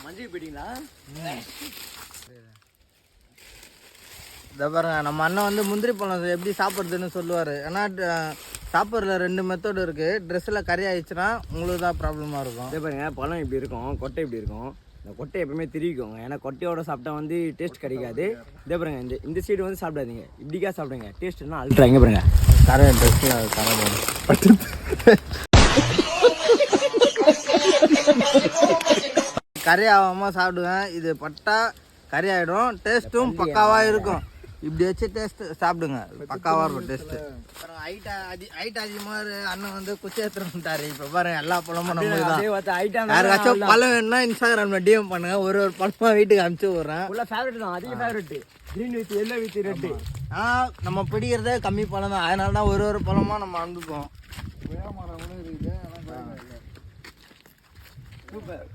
மஞ்சள் போயிட்டீங்களா? இதை பாருங்க, நம்ம அண்ணன் வந்து முந்திரி பழம் எப்படி சாப்பிட்றதுன்னு சொல்லுவார். ஏன்னா சாப்பிட்றதுல 2 மெத்தட் இருக்குது. ட்ரெஸ்ஸில் கறி ஆயிடுச்சுன்னா உங்களுக்கு தான் ப்ராப்ளமாக இருக்கும். இதே பாருங்க, பழம் இப்படி இருக்கும், கொட்டை இப்படி இருக்கும். இந்த கொட்டை எப்பவுமே திருவிக்கோங்க, ஏன்னா கொட்டையோட சாப்பிட்டா வந்து டேஸ்ட் கிடைக்காது. இதே பாருங்க, இந்த சைடு வந்து சாப்பிடாதீங்க, இப்படிக்கா சாப்பிடுங்க. டேஸ்ட்னா அல்ட்ரா. இங்கே பாருங்க, கரை ட்ரெஸ்ஸில் கரை கறி ஆகாமல் சாப்பிடுவேன். இது பட்டா கறி ஆகிடும், டேஸ்ட்டும் பக்காவாக இருக்கும். இப்படி வச்சு டேஸ்ட்டு சாப்பிடுங்க, பக்காவாக இருக்கும் டேஸ்ட்டு. அப்புறம் ஹைட் அதிகமாக அண்ணன் வந்து குச்சி எடுத்துட்டாரு. இப்போ பாருங்க, எல்லா பழமும் நம்ம யாருக்காச்சும் பழம் வேணும்னா இன்ஸ்டாகிராமில் டிஎம் பண்ணுங்க. ஒரு பழமாக வீட்டுக்கு அனுப்பிச்சி விட்றேன். ஃபேவரட் தான், அதிக favourite. Green with yellow with red. நம்ம பிடிக்கிறதே கம்மி பழம் தான், அதனால தான் ஒரு பழமாக நம்ம அனுப்புவோம். சூப்பர்.